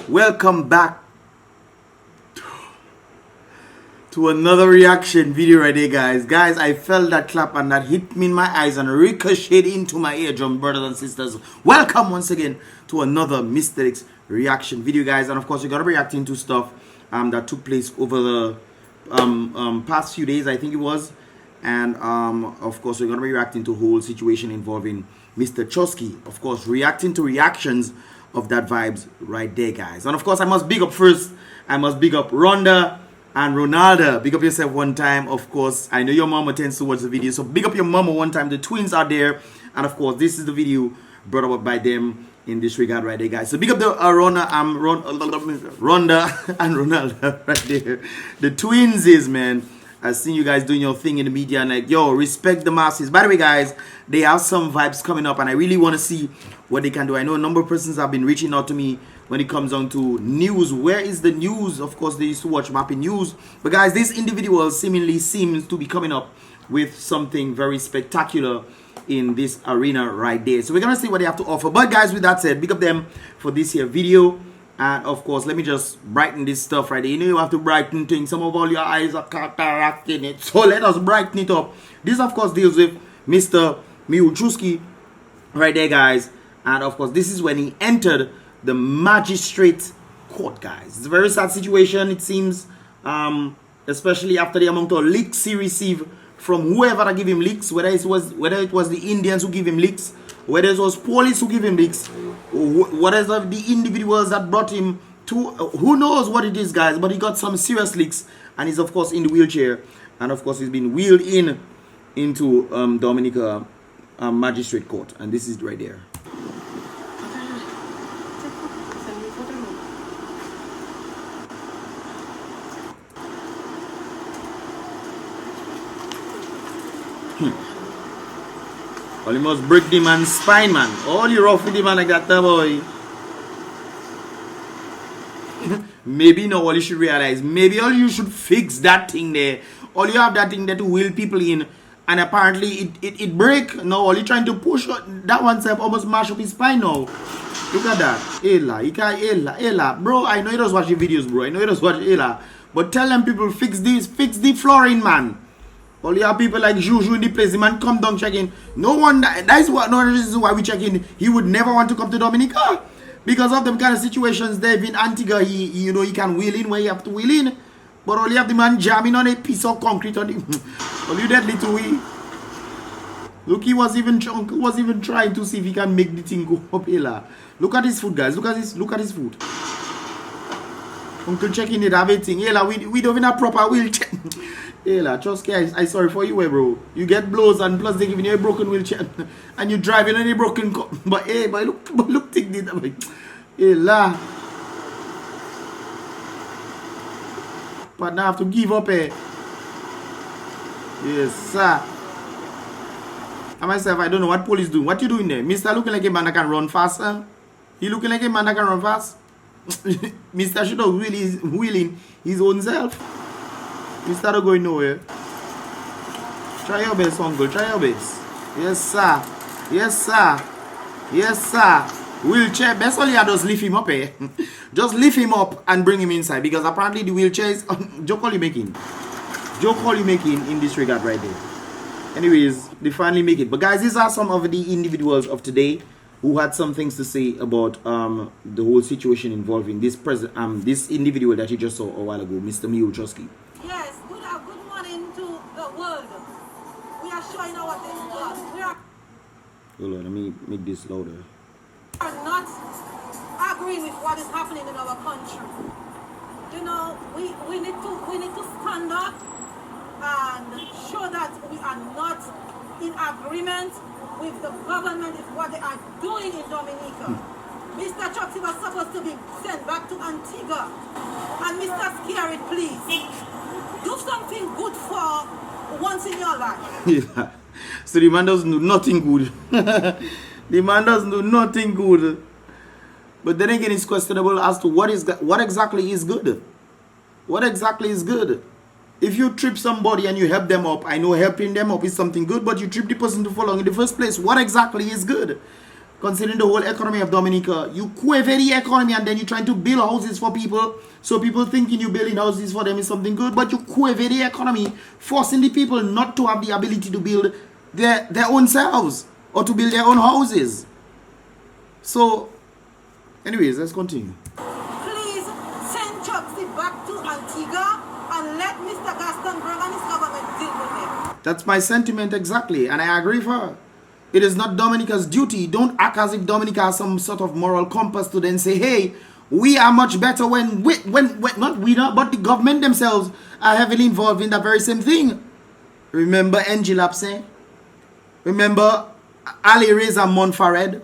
Welcome back to another reaction video right there, guys. Guys, I felt that clap and that hit me in my eyes and ricocheted into my eardrum, brothers and sisters. Welcome once again to another Mystelics reaction video, guys. And of course, we're gonna be reacting to stuff that took place over the past few days, I think it was. And of course, we're gonna be reacting to a whole situation involving Mr. Choksi. Of course, reacting to reactions of that vibes right there, guys. And of course, I must big up first. I must big up Rhonda and Ronaldo. Big up yourself one time. Of course, I know your mama tends to watch the video, so big up your mama one time. The twins are there, and of course, this is the video brought up by them in this regard right there, guys. So big up the Rhonda and Ronaldo right there. The twins is, man. I've seen you guys doing your thing in the media and like, yo, respect the masses. By the way, guys, they have some vibes coming up and I really want to see what they can do. I know a number of persons have been reaching out to me when it comes down to news. Where is the news? Of course, they used to watch Mapping News. But guys, this individual seemingly seems to be coming up with something very spectacular in this arena right there. So we're going to see what they have to offer. But guys, with that said, big up them for this here video. And of course, let me just brighten this stuff right there. You know you have to brighten things. Some of all your eyes are cataract in it. So let us brighten it up. This, of course, deals with Mr. Choksi right there, guys. And of course, this is when he entered the magistrate court, guys. It's a very sad situation, it seems. Especially after the amount of leaks he received from whoever that give him leaks. Whether it was the Indians who give him leaks, whether it was police who give him leaks, whatever the individuals that brought him to, who knows what it is, guys, but he got some serious leaks and he's of course in the wheelchair, and of course he's been wheeled into Dominica magistrate court, and this is right there. All you must break the man's spine, man. All you rough with the man like that, boy. Maybe now all you should realize, maybe all you should fix that thing there. All you have that thing there to wheel people in, and apparently it break. Now all you trying to push that one self almost mash up his spine now. Look at that. Ella. Bro, I know you just watch the videos, bro. I know you just watch Ella. But tell them people fix the flooring, man. All you have people like Juju in the place, the man come down checking. No one, that's what, no reason why we check in. He would never want to come to Dominica. Because of them kind of situations there in Antigua, you know, he can wheel in where you have to wheel in. But all you have the man jamming on a piece of concrete on him. All you that little way. Look, he was even trying to see if he can make the thing go up here. Look at his foot, guys. Look at his foot. Uncle checking it, everything. Ella, we don't even have proper wheelchair. Ella, trust guys, I sorry for you, bro. You get blows and plus they giving you a broken wheelchair and you driving on a broken car. But hey, look, take this. Ella. But now I have to give up, eh? Yes, sir. And myself, I don't know what police do. What you doing there? Mr. looking like a man that can run fast, huh? He looking like a man that can run fast? Mr. should have wheeling his own self. Mr. not going nowhere. Try your best, uncle. Try your best. Yes, sir. Yes, sir. Yes, sir. Wheelchair. Best only I just lift him up, eh? Just lift him up and bring him inside, because apparently the wheelchair is joke all you making. Joke all you making in this regard right there. Anyways, they finally make it. But guys, these are some of the individuals of today who had some things to say about the whole situation involving this this individual that you just saw a while ago, Mr. Choksi. Yes, good morning to the world. We are showing our things God. We are Hold on, let me make this louder. not agreeing with what is happening in our country. You know, we need to stand up and show that we are not in agreement with the government with what they are doing in Dominica. Mr. Choksi was supposed to be sent back to Antigua. And Mr. Scary, please, do something good for once in your life. Yeah. So the man doesn't do nothing good. The man doesn't do nothing good. But then again, it's questionable as to what exactly is good. What exactly is good? If you trip somebody and you help them up, I know helping them up is something good, but you trip the person to fall along in the first place. What exactly is good? considering the whole economy of Dominica. You quiver the economy and then you're trying to build houses for people. So people thinking you building houses for them is something good, but you quiver the economy, forcing the people not to have the ability to build their own selves or to build their own houses. So, anyways, let's continue. Please send Choksi back to Antigua and let Mr. Gaston Bragg and his government deal with him. That's my sentiment exactly, and I agree with her. It is not Dominica's duty. Don't act as if Dominica has some sort of moral compass to then say, hey, we are much better when not we not, but the government themselves are heavily involved in that very same thing. Remember NG Lapse? Remember Ali Reza Monfared,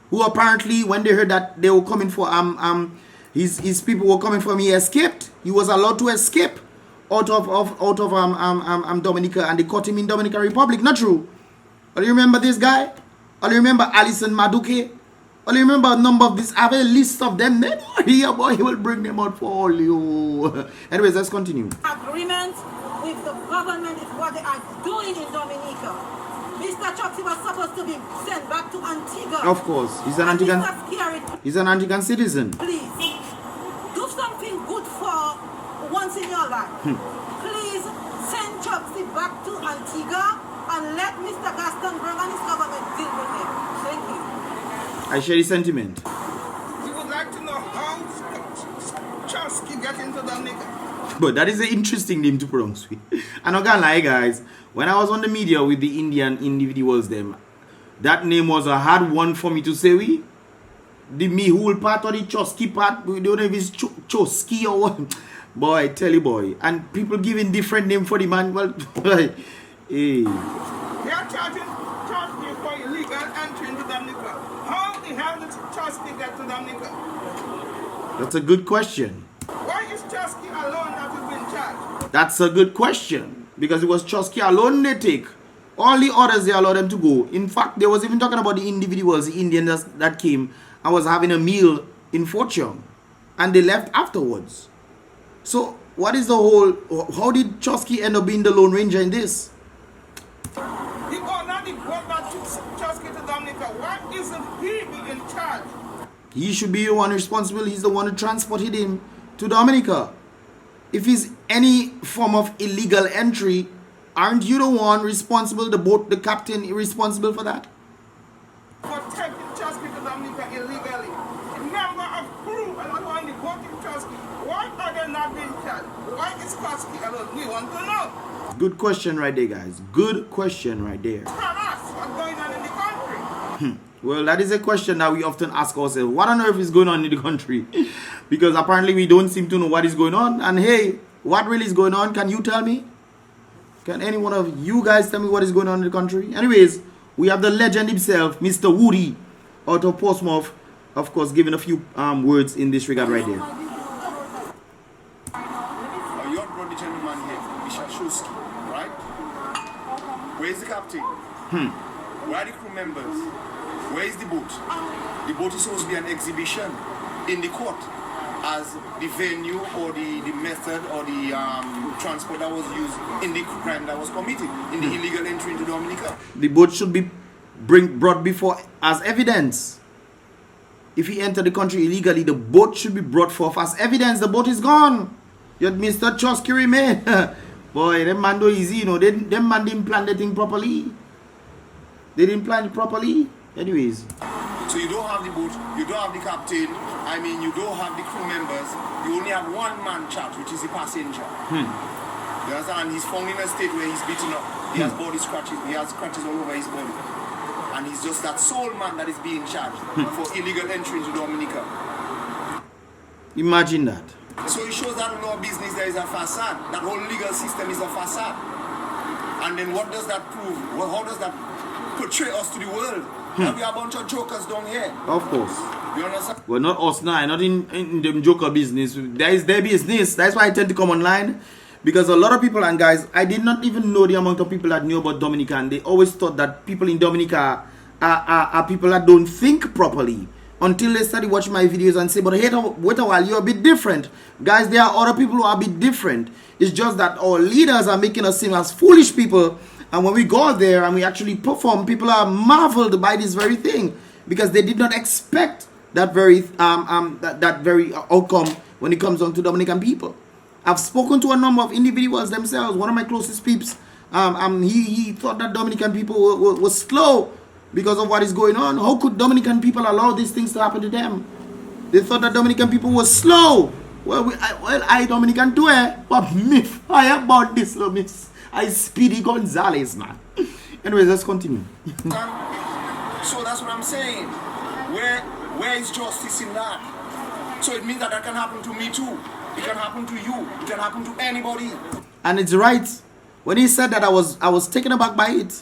who apparently when they heard that they were coming for his people were coming for him, he escaped. He was allowed to escape out of Dominica, and they caught him in Dominican Republic. Not true? Or you remember this guy? Or you remember Alison Maduke? Or you remember a number of this? I have a list of them. Then here, boy, he will bring them out for all you. Anyways, let's continue. Agreement with the government is what they are doing in Dominica. Mr. Choksi was supposed to be sent back to Antigua. Of course, he's an Antiguan citizen. Please, do something good for once in your life. Please send Choksi back to Antigua and let Mr. Gaston Bragg and his government deal with him. Thank you. I share the sentiment. We would like to know how Choksi got into Dominica. But that is an interesting name to pronounce. I'm not gonna lie, guys. When I was on the media with the Indian individuals, that name was a hard one for me to say. The whole part or the Choksi part, we don't know if it's Choski or what. Boy, I tell you, boy. And people giving different name for the man. Well, hey. They are charging Choksi for illegal entry into Dominica. How the hell did Choksi get to Dominica? That's a good question. Why is Choksi alone that has been charged? That's a good question. Because it was Choksi alone they take. All the others, they allowed them to go. In fact, they was even talking about the individuals, the Indians that came and was having a meal in Fortune. And they left afterwards. So, what is the whole... How did Choksi end up being the Lone Ranger in this? The owner, the boat that took Choksi to Dominica, why isn't he in charge? He should be the one responsible. He's the one who transported him to Dominica. If he's any form of illegal entry, aren't you the one responsible, the boat, the captain, responsible for that? For taking Choksi to Dominica illegally. Number of crew on the boat in Choksi. Why are they not being charged? Why is Choksi alone? We want to know. Good question right there, guys. Good question right there. Tell us what's going on in the country. Well, that is a question that we often ask ourselves. What on earth is going on in the country? Because apparently we don't seem to know what is going on. And hey, what really is going on? Can you tell me? Can any one of you guys tell me what is going on in the country? Anyways, we have the legend himself, Mr. Woody, out of Portsmouth, of course, giving a few words in this regard right there. You have brought the gentleman here, Mr. Choksi, right? Where is the captain? Where are the crew members? Where is the boat? The boat is supposed to be an exhibition in the court as the venue or the method or the transport that was used in the crime that was committed, in the illegal entry into Dominica. The boat should be brought before as evidence. If he entered the country illegally, the boat should be brought forth as evidence. The boat is gone. Yet Mr. Choksi remain. Boy, them man do easy, you know. Them man didn't plan the thing properly. They didn't plan it properly. Anyways. So you don't have the boat, you don't have the captain, you don't have the crew members, you only have one man chat, which is the passenger. You understand? He's found in a state where he's beaten up. He has body scratches, he has scratches all over his body. And he's just that sole man that is being charged for illegal entry into Dominica. Imagine that. So it shows that law business there is a facade. That whole legal system is a facade. And then what does that prove? Well, how does that portray us to the world? That we are a bunch of jokers down here. Of course. You understand? Well, not us now, not in them joker business. That is their business. That's why I tend to come online. Because a lot of people, and guys, I did not even know the amount of people that knew about Dominica. And they always thought that people in Dominica are people that don't think properly. Until they started watching my videos and say, but hey, wait a while, you're a bit different. Guys, there are other people who are a bit different. It's just that our leaders are making us seem as foolish people. And when we go there and we actually perform, people are marveled by this very thing. because they did not expect that very outcome when it comes down to Dominican people. I've spoken to a number of individuals themselves. One of my closest peeps, he thought that Dominican people were slow because of what is going on. How could Dominican people allow these things to happen to them? They thought that Dominican people were slow. Well, I Dominican too, eh? What myth I about this, miss? I Speedy Gonzalez, man. Anyways, let's continue. So that's what I'm saying. Where is justice in that? So it means that can happen to me too. It can happen to you. It can happen to anybody. And it's right. When he said that, I was taken aback by it.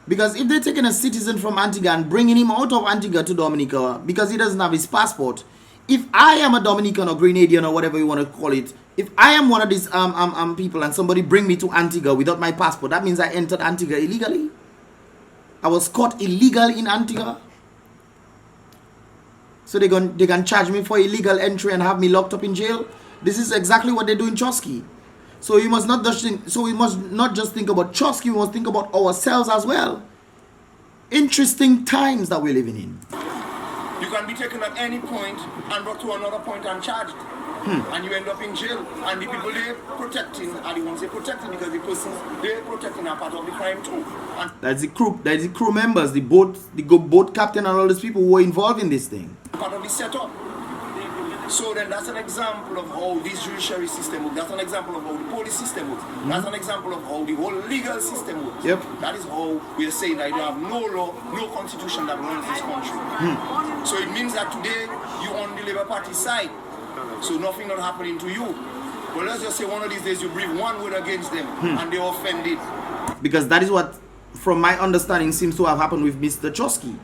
Because if they're taking a citizen from Antigua and bringing him out of Antigua to Dominica because he doesn't have his passport, if I am a Dominican or Grenadian or whatever you want to call it, if I am one of these people and somebody bring me to Antigua without my passport, that means I entered Antigua illegally. I was caught illegal in Antigua. So they can charge me for illegal entry and have me locked up in jail. This is exactly what they do in Choksi. So we must not just think about Choksi, we must think about ourselves as well. Interesting times that we're living in. You can be taken at any point and brought to another point and charged. And you end up in jail. And the people they're protecting are the ones they're protecting because the persons they're protecting are part of the crime too. And that's the crew members, the boat captain and all these people who were involved in this thing. Part of the setup. So then that's an example of how this judiciary system works. That's an example of how the police system works. That's an example of how the whole legal system works. Yep. That is how we are saying that you have no law, no constitution that runs this country. So it means that today you're on the Labour Party side. So nothing not happening to you. But let's just say one of these days you breathe one word against them and they're offended. Because that is what, from my understanding, seems to have happened with Mr. Choksi.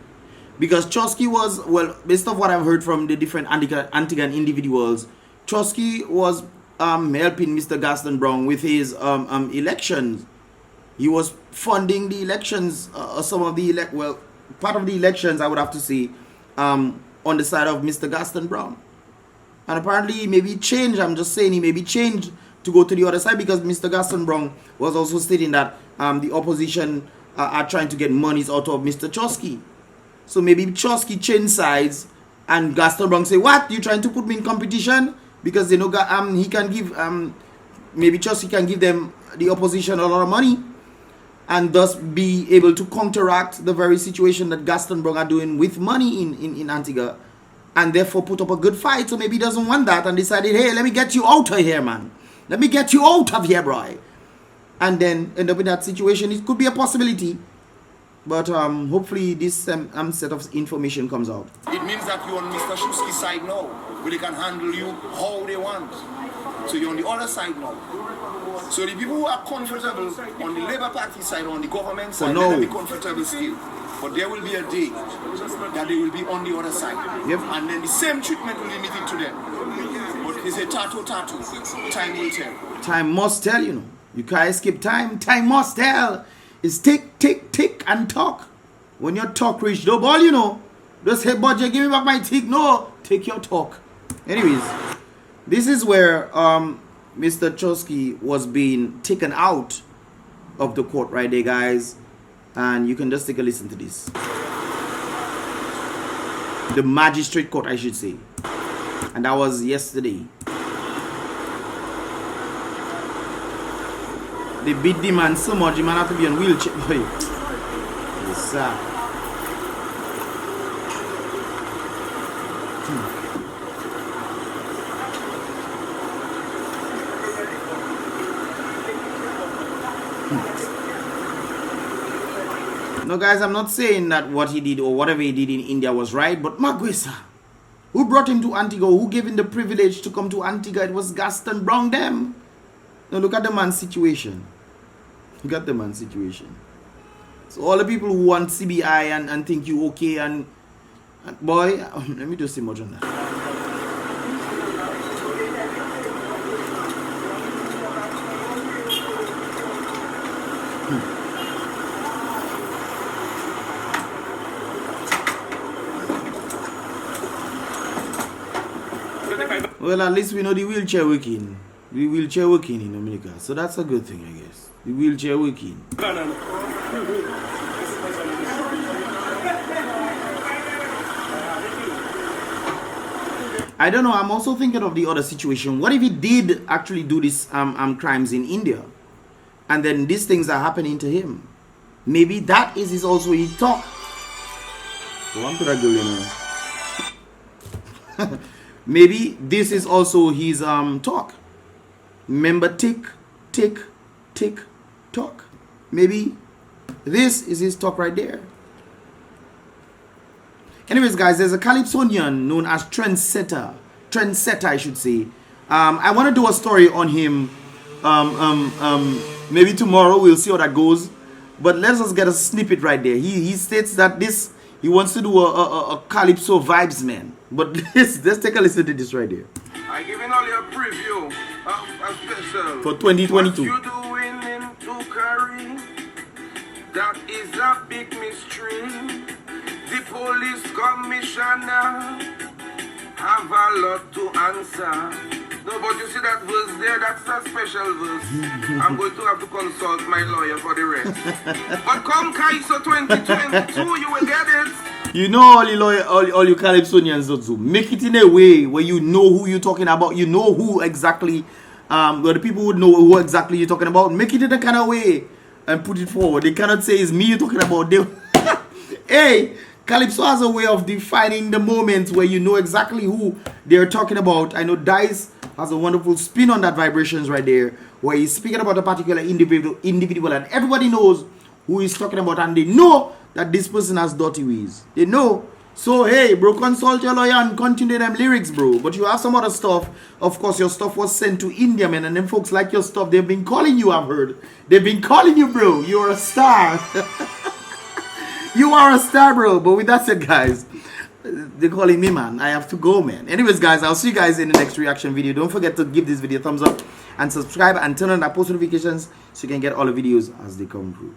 Because Choksi was, well, based on what I've heard from the different Antiguan individuals, Choksi was helping Mr. Gaston Brown with his elections. He was funding the elections, some of the part of the elections, I would have to say, on the side of Mr. Gaston Brown. And apparently he maybe changed, I'm just saying he maybe changed to go to the other side because Mr. Gaston Brown was also stating that the opposition are trying to get monies out of Mr. Choksi. So maybe Choksi changed sides and Gaston Brown say, what? You trying to put me in competition? Because they know he can give, maybe Choksi can give them, the opposition, a lot of money and thus be able to counteract the very situation that Gaston Brown are doing with money in Antigua and therefore put up a good fight. So maybe he doesn't want that and decided, hey, let me get you out of here, man. Let me get you out of here, bro. And then end up in that situation. It could be a possibility. But hopefully this set of information comes out. It means that you're on Mr. Choksi's side now, where they can handle you how they want. So you're on the other side now. So the people who are comfortable on the Labour Party side or on the government side, they will be comfortable still. But there will be a day that they will be on the other side. Yep. And then the same treatment will be limited to them. But it's a tattoo. Time will tell. Time must tell, you know. You can't escape time. Time must tell. It's tick, tick, tick and talk. When your talk reach the ball, you know. Just say, budget, give me back my tick. No, take your talk. Anyways, this is where Mr. Choksi was being taken out of the court right there, guys. And you can just take a listen to this. The magistrate court, I should say. And that was yesterday. They beat the man so much, the man had to be on wheelchair. Yes, sir. No, guys, I'm not saying that what he did or whatever he did in India was right, but Magwesa, who brought him to Antigua, who gave him the privilege to come to Antigua, it was Gaston Brown them. Now look at the man's situation. Look at the man's situation. So all the people who want CBI and think you okay and boy, let me just say much on that. Well, at least we know the wheelchair working. The wheelchair working in Dominica. So that's a good thing, I guess. The wheelchair working. I don't know. I'm also thinking of the other situation. What if he did actually do these crimes in India, and then these things are happening to him? Maybe that is his also his talk. Maybe this is also his talk. Remember, tick, tick, tick, talk. Maybe this is his talk right there. Anyways, guys, there's a Calypsonian known as Trendsetter, I should say. I want to do a story on him. Maybe tomorrow. We'll see how that goes. But let's just get a snippet right there. He states that he wants to do a Calypso vibes, man. But let's take a listen to this right there. I giving all you a preview of a special For 2022. What you doing in Tukari? That is a big mystery. The police commissioner have a lot to answer. No, but you see that verse there, that's a special verse. I'm going to have to consult my lawyer for the rest. But come Kaiso 2022, you will get it. You know all you Calypsonians don't do. Make it in a way where you know who you're talking about. You know who exactly, where the people would know who exactly you're talking about. Make it in a kind of way and put it forward. They cannot say it's me you're talking about. Hey, Calypso has a way of defining the moments where you know exactly who they're talking about. I know Dice has a wonderful spin on that vibrations right there, where he's speaking about a particular individual and everybody knows who he's talking about, and they know that this person has dirty ways. They know. So hey, bro, consult your lawyer and continue them lyrics, bro. But you have some other stuff. Of course, your stuff was sent to India, man, and them folks like your stuff. They've been calling you, I've heard. They've been calling you, bro. You're a star. You are a star, bro. But with that said, guys, they're calling me, man. I have to go, man. Anyways, guys, I'll see you guys in the next reaction video. Don't forget to give this video a thumbs up and subscribe and turn on that post notifications so you can get all the videos as they come through.